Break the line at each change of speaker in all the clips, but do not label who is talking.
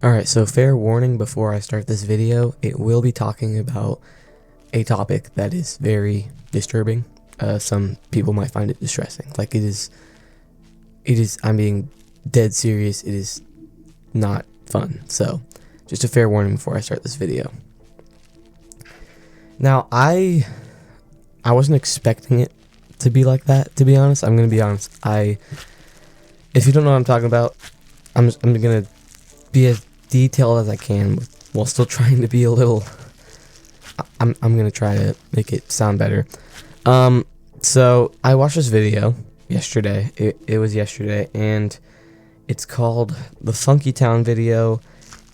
Alright, so fair warning before I start this video, it will be talking about a topic that is very disturbing. Some people might find it distressing. Like it is, I'm being dead serious, it is not fun. So, just a fair warning before I start this video. Now, I wasn't expecting it to be like that, to be honest. I'm gonna be honest. If you don't know what I'm talking about, I'm gonna be as detailed as I can while still trying to be a little. I'm gonna try to make it sound better. So I watched this video yesterday. It was yesterday, and it's called the Funkytown video,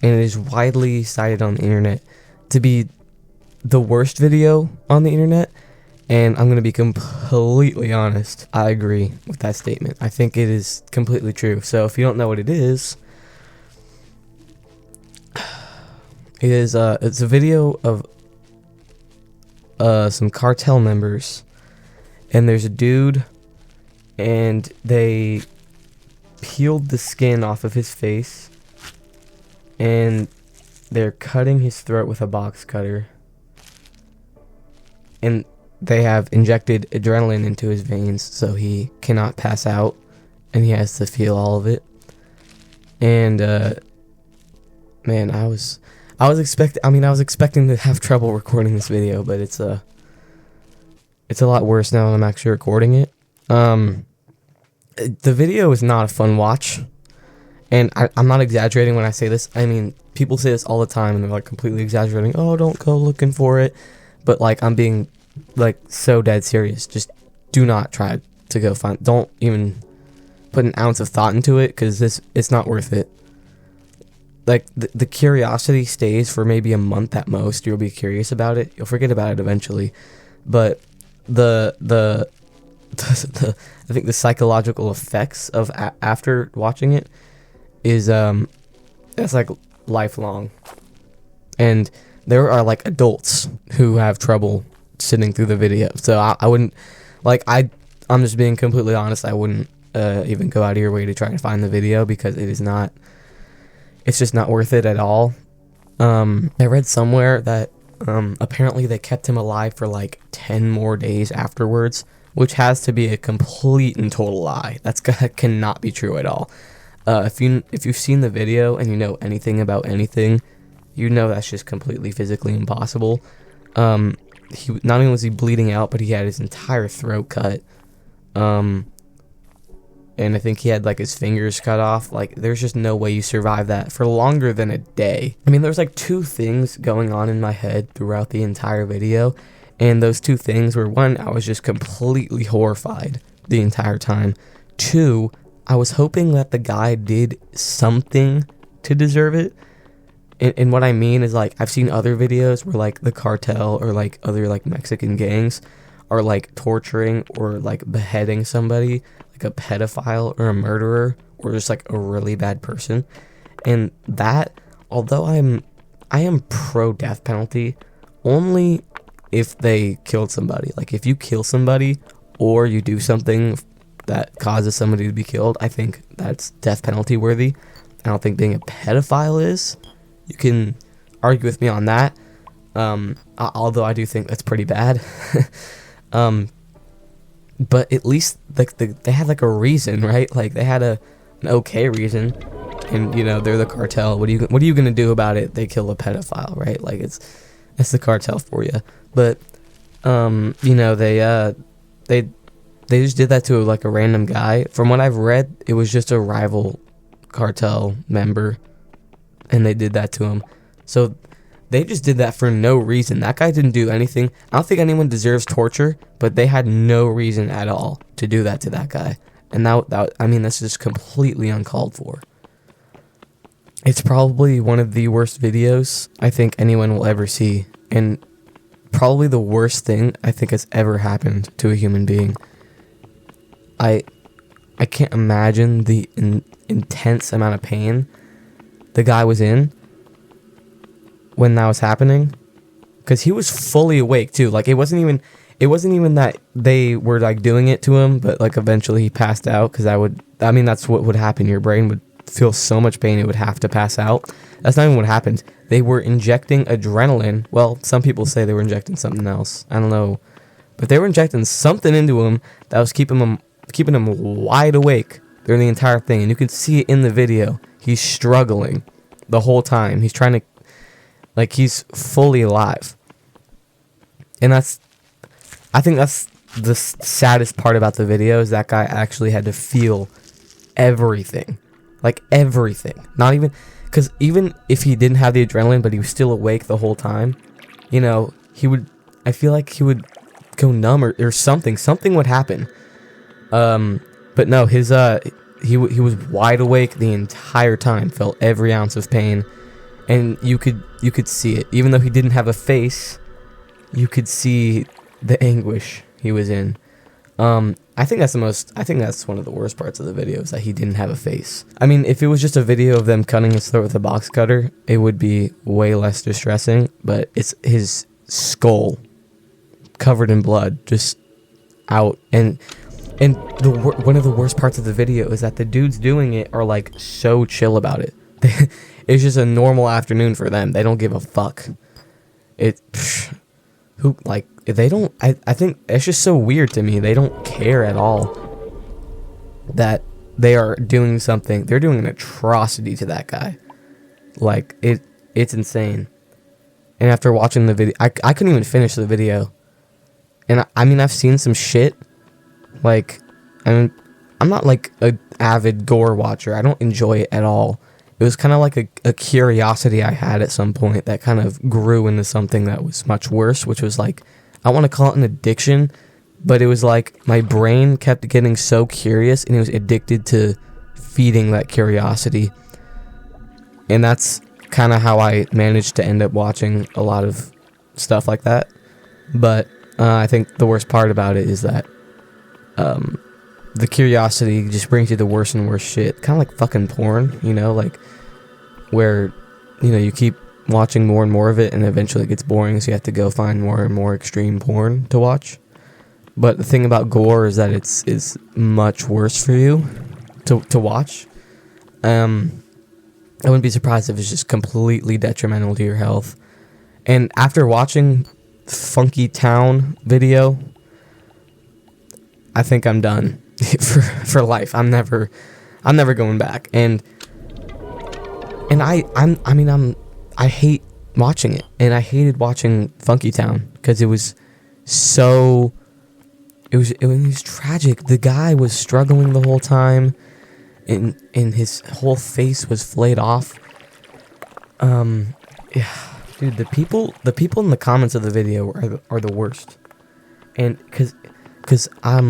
and it is widely cited on the internet to be the worst video on the internet. And I'm gonna be completely honest. I agree with that statement. I think it is completely true. So if you don't know what it is, it's a video of some cartel members, and there's a dude, and they peeled the skin off of his face, and they're cutting his throat with a box cutter, and they have injected adrenaline into his veins so he cannot pass out, and he has to feel all of it. And man, I was expecting to have trouble recording this video, but it's a lot worse now when I'm actually recording it. The video is not a fun watch, and I'm not exaggerating when I say this. I mean, people say this all the time, and they're like completely exaggerating. Oh, don't go looking for it. But like, I'm being like so dead serious. Just do not try to go find. Don't even put an ounce of thought into it, because it's not worth it. Like, the curiosity stays for maybe a month at most. You'll be curious about it. You'll forget about it eventually. But I think the psychological effects of after watching it is that's like lifelong. And there are like adults who have trouble sitting through the video. So I wouldn't, like, I'm just being completely honest. I wouldn't even go out of your way to try to find the video, because it is not. It's just not worth it at all. I read somewhere that apparently they kept him alive for like 10 more days afterwards, which has to be a complete and total lie. That cannot be true at all. If you've seen the video and you know anything about anything, you know that's just completely physically impossible. He not only was he bleeding out, but he had his entire throat cut. And I think he had like his fingers cut off. Like, there's just no way you survive that for longer than a day. I mean, there's like two things going on in my head throughout the entire video. And those two things were, one, I was just completely horrified the entire time. Two, I was hoping that the guy did something to deserve it. And what I mean is, like, I've seen other videos where like the cartel or like other like Mexican gangs are like torturing or like beheading somebody, like a pedophile or a murderer or just like a really bad person. And that, although I am pro death penalty only if they killed somebody. Like, if you kill somebody or you do something that causes somebody to be killed, I think that's death penalty worthy. I don't think being a pedophile is. You can argue with me on that, although I do think that's pretty bad. But at least like they had like a reason, right? Like, they had an okay reason, and you know, they're the cartel. What are you gonna do about it? They kill a pedophile, right? Like, it's the cartel for you. But you know, they just did that to like a random guy. From what I've read, it was just a rival cartel member, and they did that to him. So they just did that for no reason. That guy didn't do anything. I don't think anyone deserves torture, but they had no reason at all to do that to that guy. And that I mean, that's just completely uncalled for. It's probably one of the worst videos I think anyone will ever see, and probably the worst thing I think has ever happened to a human being. I can't imagine the intense amount of pain the guy was in when that was happening, because he was fully awake too. Like, it wasn't even that they were like doing it to him, but like eventually he passed out, because that's what would happen. Your brain would feel so much pain it would have to pass out. That's not even what happened. They were injecting adrenaline. Well, some people say they were injecting something else. I don't know. But they were injecting something into him that was keeping him wide awake during the entire thing. And you can see it in the video. He's struggling the whole time. He's trying to, like, he's fully alive. And I think that's the saddest part about the video, is that guy actually had to feel everything. Like, everything. Not even, because even if he didn't have the adrenaline, but he was still awake the whole time, you know, I feel like he would go numb or something. Something would happen. But no, he was wide awake the entire time, felt every ounce of pain, and you could see it. Even though he didn't have a face, you could see the anguish he was in. I think that's one of the worst parts of the video, is that he didn't have a face. I mean, if it was just a video of them cutting his throat with a box cutter, it would be way less distressing, but it's his skull covered in blood, just out. And one of the worst parts of the video is that the dudes doing it are like so chill about it. It's just a normal afternoon for them. They don't give a fuck. I think it's just so weird to me. They don't care at all that they are doing something. They're doing an atrocity to that guy. Like, it's insane. And after watching the video, I couldn't even finish the video. And I mean, I've seen some shit. Like, I mean, I'm not like a avid gore watcher. I don't enjoy it at all. It was kind of like a curiosity I had at some point that kind of grew into something that was much worse, which was like, I want to call it an addiction, but it was like my brain kept getting so curious, and it was addicted to feeding that curiosity. And that's kind of how I managed to end up watching a lot of stuff like that. But I think the worst part about it is that the curiosity just brings you the worse and worse shit. Kind of like fucking porn, you know, like where, you know, you keep watching more and more of it, and eventually it gets boring, so you have to go find more and more extreme porn to watch. But the thing about gore is that it's much worse for you to watch. I wouldn't be surprised if it's just completely detrimental to your health. And after watching Funkytown video, I think I'm done for life. I'm never going back. And I hate watching it, and I hated watching Funkytown because it was tragic. The guy was struggling the whole time, and his whole face was flayed off. Yeah, dude, the people in the comments of the video are the worst, and because I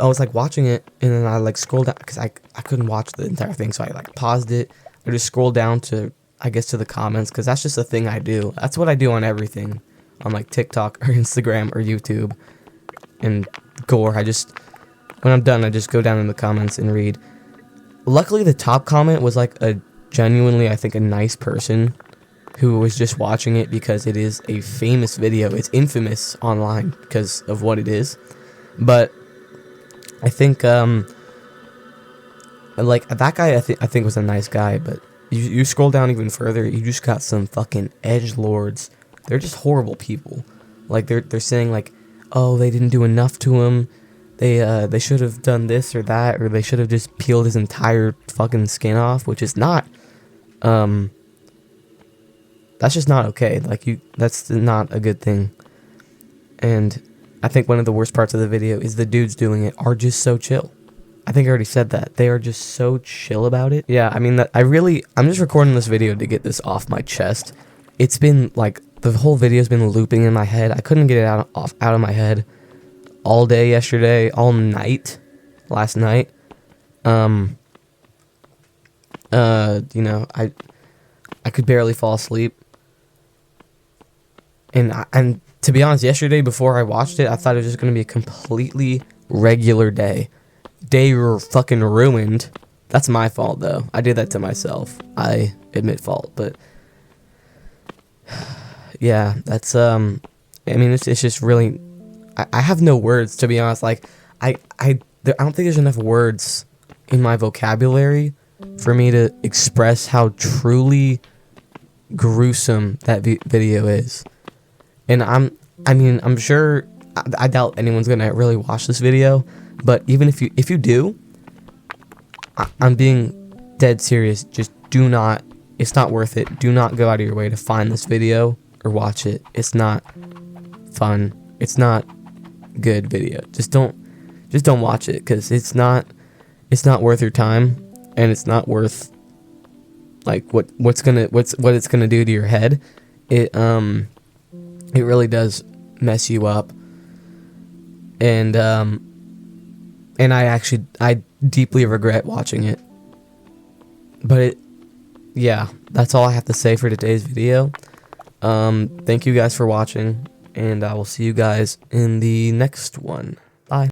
was like watching it, and then I like scrolled down because I couldn't watch the entire thing, so I like paused it. I just scrolled down to, I guess, to the comments, because that's just a thing I do. That's what I do on everything, on like TikTok or Instagram or YouTube and gore. When I'm done, I just go down in the comments and read. Luckily, the top comment was like a genuinely, I think, a nice person who was just watching it because it is a famous video. It's infamous online because of what it is. But I think like that guy, I think was a nice guy, but you scroll down even further, you just got some fucking edgelords. They're just horrible people. Like they're saying like, oh, they didn't do enough to him. They should have done this or that, or they should have just peeled his entire fucking skin off, which is not that's just not okay. Like that's not a good thing. And I think one of the worst parts of the video is the dudes doing it are just so chill. I think I already said that. They are just so chill about it. Yeah, I mean, I'm just recording this video to get this off my chest. It's been, like, the whole video's been looping in my head. I couldn't get it out of my head all day yesterday, all night, last night. You know, I could barely fall asleep. And to be honest, yesterday before I watched it, I thought it was just going to be a completely regular day. Day were fucking ruined. That's my fault, though. I did that to myself. I admit fault, but yeah, that's I mean, it's just really. I have no words, to be honest. Like I don't think there's enough words in my vocabulary for me to express how truly gruesome that video is. And I'm sure, I doubt anyone's gonna really watch this video, but even if you do, I'm being dead serious. Just do not, it's not worth it. Do not go out of your way to find this video or watch it. It's not fun. It's not good video. Just don't watch it, because it's not worth your time, and it's not worth like what it's gonna do to your head. It really does mess you up, and I deeply regret watching it. But yeah, that's all I have to say for today's video. Thank you guys for watching, and I will see you guys in the next one. Bye.